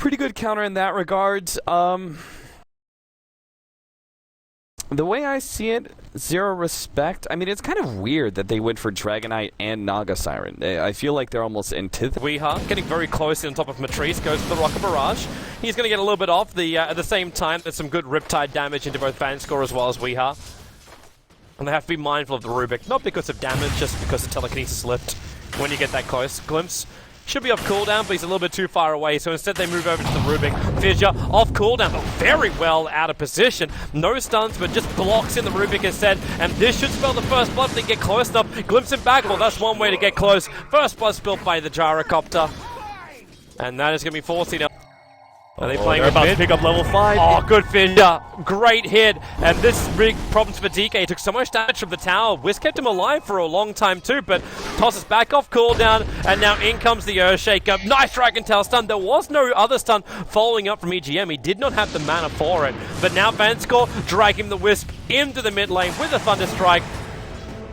pretty good counter in that regard. The way I see it, zero respect. I mean, it's kind of weird that they went for Dragonite and Naga Siren. I feel like they're almost antithesis. Weha getting very close on top of Matrice, goes for the Rocket Barrage. He's going to get a little bit off. At the same time, there's some good Riptide damage into both vanskor as well as Weha. And they have to be mindful of the Rubik, not because of damage, just because of telekinesis lift when you get that close. Glimpse should be off cooldown, but he's a little bit too far away, so instead they move over to the Rubik. Fissure off cooldown, but very well out of position. No stuns, but just blocks in the Rubik instead, and this should spell the first blood if they get close enough. Glimpse him back, well, that's one way to get close. First blood spilled by the Gyrocopter, and that is going to be forcing up. Are they playing about to pick up level 5? Oh, good Fissure. Great hit. And this big problems for DK. He took so much damage from the tower. Wiz kept him alive for a long time too, but tosses back off cooldown, and now in comes the Earthshaker. Nice Dragon Tail stun. There was no other stun following up from EGM. He did not have the mana for it. But now vanskor dragging the Wisp into the mid lane with a Thunder Strike.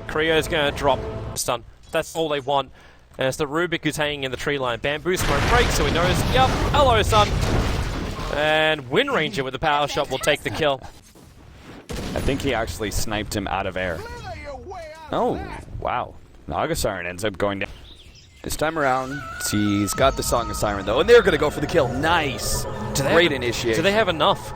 Creo's going to drop stun. That's all they want. And it's the Rubik who's hanging in the tree line. Bamboo smoke breaks, so he knows, yep, hello, son. And Wind Ranger with the power shot will take the kill. I think he actually sniped him out of air. Oh, wow. Naga Siren ends up going down. This time around, he's got the Song of Siren though, and they're going to go for the kill. Nice. Great initiation. Do they have enough?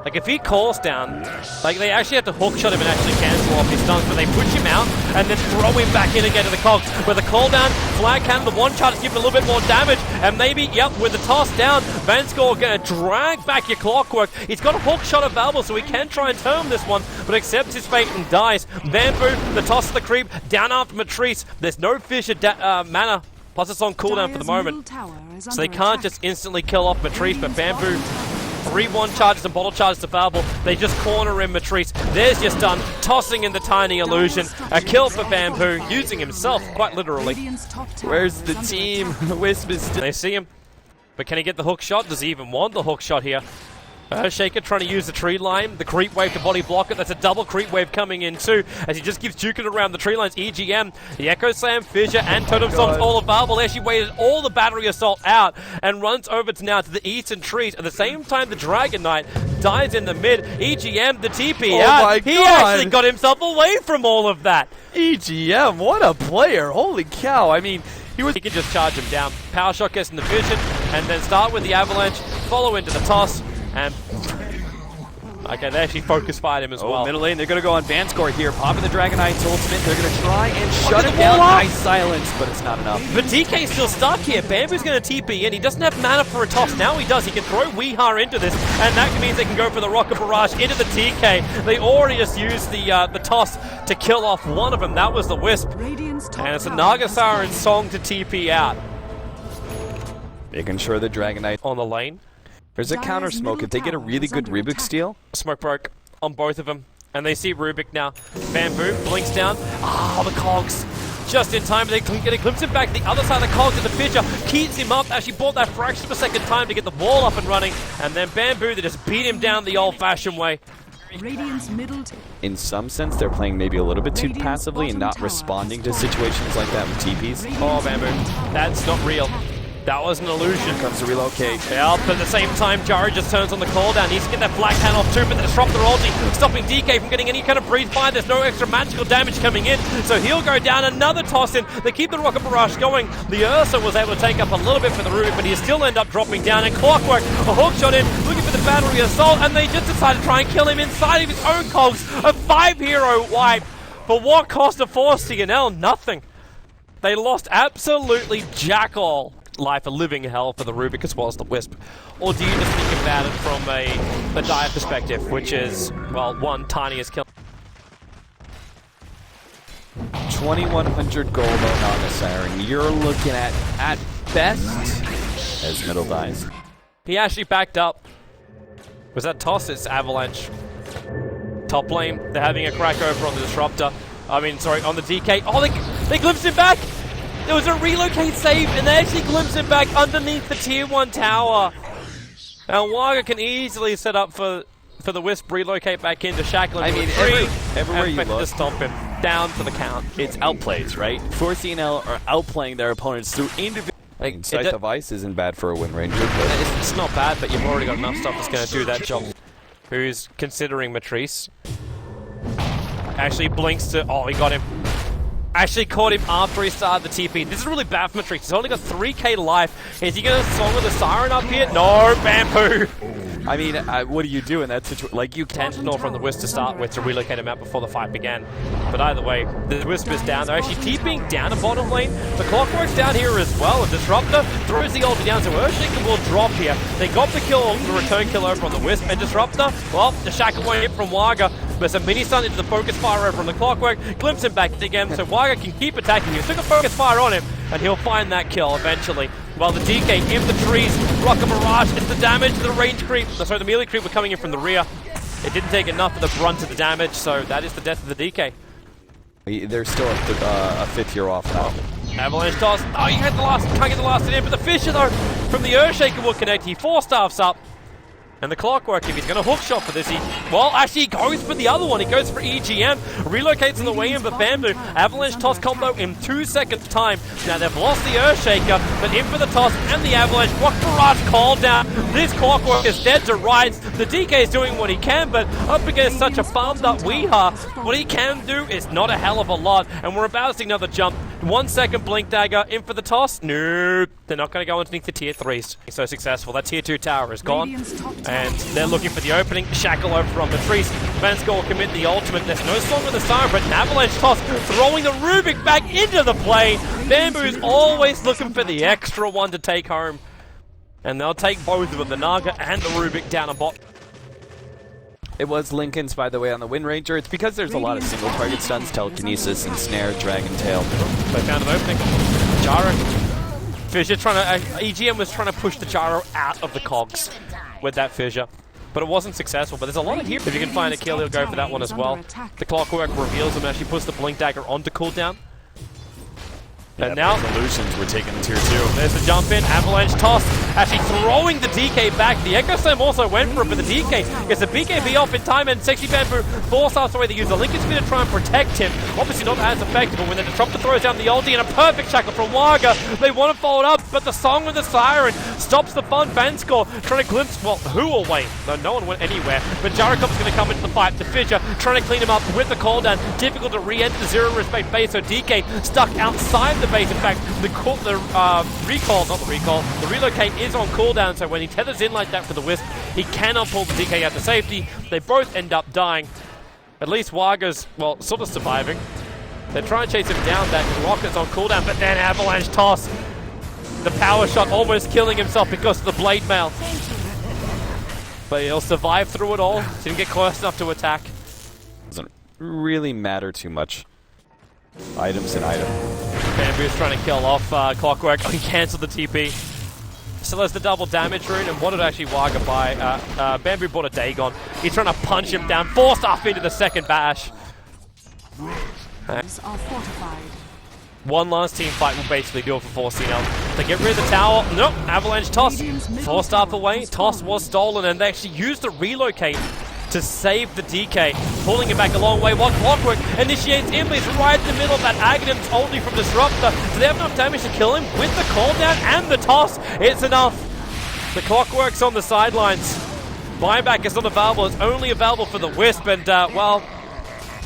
Like, if he calls down, like, they actually have to hook shot him and actually cancel off his stuns, but they push him out and then throw him back in again to the cogs. With the call down, flag cannon, the one charge is giving a little bit more damage, and maybe, yep, with the toss down, vanskor gonna drag back your Clockwork. He's got a hook shot available, so he can try and turn this one, but accepts his fate and dies. Bamboo, the toss of the creep, down after Matrice. There's no Fissure mana, plus it's on cooldown for the moment, so they can't just instantly kill off Matrice, but Bamboo, 3-1 charges and bottle charges to Falble. They just corner in Matrice. There's your stun, tossing in the tiny illusion. A kill for Bamboo, using himself quite literally. Where's the team? Wisp is still. They see him, but can he get the hook shot? Does he even want the hook shot here? Earthshaker trying to use the tree line, the creep wave to body block it. That's a double creep wave coming in too, as he just keeps juking around the tree lines. EGM, the Echo Slam, Fissure, and Totem Stomp's all available. There she waited all the battery assault out and runs over to now to the eastern trees. At the same time, the Dragon Knight dies in the mid. EGM, the TP out. He actually got himself away from all of that. EGM, what a player. Holy cow. I mean, he can just charge him down. Power shot gets in the vision, and then start with the avalanche, follow into the toss. And okay, they actually focus fired him as well. Middle lane, they're going to go on vanskor here. Popping the Dragonite's ultimate. They're going to try and shut it down. Nice silence, but it's not enough. But DK's still stuck here. Bamboo's going to TP in. He doesn't have mana for a toss. Now he does. He can throw Weha into this, and that means they can go for the Rocket Barrage into the TK. They already just used the toss to kill off one of them. That was the Wisp. And it's a Naga Siren song to TP out. Making sure the Dragonite on the lane. There's a counter smoke. If they get a really good Rubik steal. Smoke broke on both of them. And they see Rubik now. Bamboo blinks down. Ah, the cogs. Just in time, they get a glimpse of back the other side of the cogs, and the Fissure keeps him up. Actually bought that fraction of a second time to get the wall up and running. And then Bamboo, they just beat him down the old-fashioned way. In some sense, they're playing maybe a little bit too passively and not responding to situations like that with TPs. Oh, Bamboo. That's not real. That was an illusion. Comes to relocate. Yeah, but at the same time, Jari just turns on the call down. Needs to get that flag hand off too, but the disruptor ulti stopping DK from getting any kind of breathe fire. There's no extra magical damage coming in, so he'll go down. Another toss in. They keep the Rocket Barrage going. The Ursa was able to take up a little bit for the Rubik, but he still end up dropping down. And Clockwork, a hook shot in, looking for the battery assault, and they just decided to try and kill him inside of his own cogs. A 5-hero wipe. For what cost of 4 CNL? Nothing. They lost absolutely jack all. Life a living hell for the Rubik as well as the Wisp. Or do you just think about it from a dire perspective, which is, well, one tiniest kill. 2100 gold on Naga Siren. You're looking at best, as middle dies. He actually backed up. Was that toss? It's avalanche. Top lane, they're having a crack over on the disruptor. I mean, sorry, on the DK. Oh, they glimpsed him back! There was a relocate save, and they actually glimpsed him back underneath the tier 1 tower. And Waga can easily set up for the Wisp, relocate back into shackle. I mean, everywhere you look, to stomp him down for the count. It's outplays, right? 4CNL are outplaying their opponents through individual. Like, Scythe of Ice isn't bad for a Wind Ranger, but it's not bad, but you've already got enough stuff that's going to do that job. Who's considering Matrice? Actually blinks to... Oh, he got him. Actually caught him after he started the TP. This is really bad for Matrice. He's only got 3k life. Is he going to Song of the Siren up here? No, Bamboo! I mean, what do you do in that situation? Like, you can't Intentional from the Wisp to start with to relocate him out before the fight began. But either way, the Wisp is down. They're actually TPing down the bottom lane. The Clockwork's down here as well. And Disruptor throws the ulti down, so Earthshaker will drop here. They got the kill, the return kill over on the Wisp. And Disruptor, well, the shackle won't hit from Waga. There's a mini stun into the focus fire over on the Clockwork. Glimpse him back again, so Waga can keep attacking you. Stick a focus fire on him, and he'll find that kill eventually. While the DK in the trees, Rocket Mirage, it's the damage, the range creep. Sorry, the melee creep were coming in from the rear. It didn't take enough of the brunt of the damage, so that is the death of the DK. They're still a fifth year off now. Avalanche toss. Oh, you had the last, can't get the last in, but the Fisher though, from the Earthshaker will connect. He 4-staffs up. And the Clockwork, if he's going to hook shot for this, well, actually he goes for the other one. He goes for EGM, relocates on the way in, but Bamboo, Avalanche toss combo in 2 seconds time. Now they've lost the Earthshaker, but in for the toss and the Avalanche. Rock Barrage called down. This Clockwork is dead to rights. The DK is doing what he can, but up against such a farmed up Weeha, what he can do is not a hell of a lot. And we're about to see another jump. 1 second Blink Dagger, in for the toss. Nope. They're not going to go underneath the tier 3s. So successful. That tier 2 tower is gone. And they're looking for the opening. Shackle over from Matrice. vanskor will commit the ultimate. There's no Song of the Siren, but an Avalanche toss throwing the Rubik back into the play. Bamboo's always looking for the extra one to take home. And they'll take both of them, the Naga and the Rubik down a bot. It was Lincoln's, by the way, on the Wind Ranger. It's because there's a lot of single target stuns, telekinesis, and snare, dragon tail. They found an opening. Jaro. Fissure trying to... EGM was trying to push the Jaro out of the cogs with that Fissure. But it wasn't successful. But there's a lot of here. If you can find a kill, he'll go for that one as well. The Clockwork reveals him and actually puts the Blink Dagger onto cooldown. And now Solutions were taking tier 2. There's the jump in, Avalanche toss, actually throwing the DK back. The Echo Slam also went for it, but the DK gets the BKB off in time, and Sexy Bamboo forces out the way they use the Lincoln Spin to try and protect him. Obviously not as effective, but when the Disruptor throws down the ulti and a perfect shackle from Waga, they want to follow it up, but the Song of the Siren stops the fun. vanskor trying to glimpse, well, who away? No one went anywhere, but Jarakov's going to come into the fight. The Fissure trying to clean him up with the cooldown. Difficult to re-enter the zero respect base, so DK stuck outside the base. In fact, the relocate is on cooldown, so when he tethers in like that for the Wisp, he cannot pull the DK out to safety. They both end up dying. At least Waga's, well, sort of surviving. They're trying to chase him down. That Rocket's on cooldown, but then Avalanche toss. The power shot almost killing himself because of the blade mail. But he'll survive through it all. Didn't get close enough to attack. Doesn't really matter too much. Items and item. Bamboo's trying to kill off Clockwork. Oh, he cancelled the TP. Still has the double damage rune, and what did actually Waga buy? Bamboo bought a Dagon. He's trying to punch him down. Forced off into the second bash. One last team fight will basically do it for 4C. They get rid of the tower. Nope. Avalanche toss. 4-staff away. Toss was stolen, and they actually used the relocate to save the DK, pulling him back a long way while Clockwork initiates Imblies right in the middle of that Aghanim's ulti from Disruptor. So they have enough damage to kill him with the cooldown and the toss. It's enough. The Clockwork's on the sidelines. Buyback is not available. It's only available for the Wisp, and well,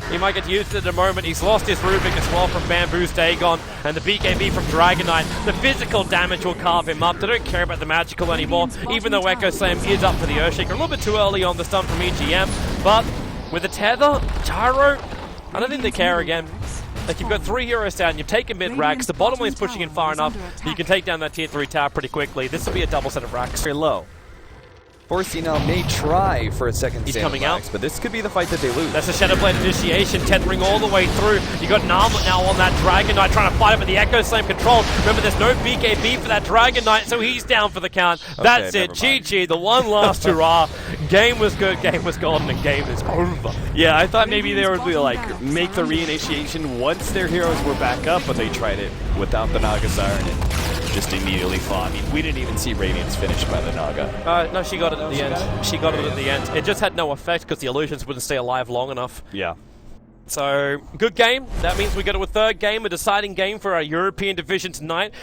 he might get used to it in a moment. He's lost his Rubik as well from Bamboo's Dagon and the BKB from Dragon Knight. The physical damage will carve him up. They don't care about the magical anymore, even though Echo Slam is up for the Earthshaker. A little bit too early on the stun from EGM, but with the tether, Jaro, I don't think they care again. Like, you've got 3 heroes down, you've taken mid-racks, the bottom lane's pushing in far enough that you can take down that tier 3 tower pretty quickly. This will be a double set of racks. Very low. 4C now may try for a second He's stand coming of racks, out. but this could be the fight that they lose. That's the Shadowblade initiation, tethering all the way through. You got Narmlet now on that Dragon Knight trying to fight him with the Echo Slam control. Remember, there's no BKB for that Dragon Knight, so he's down for the count. That's it. GG, the one last hurrah. Game was good, game was golden, and game is over. Yeah, I thought maybe they would be like, make the reinitiation once their heroes were back up, but they tried it without the Naga Siren and just immediately fought. I mean, we didn't even see Radiance finished by the Naga. No, she got it at the end. She got it at the end. It just had no effect because the illusions wouldn't stay alive long enough. Yeah. So, good game. That means we go to a third game, a deciding game for our European division tonight.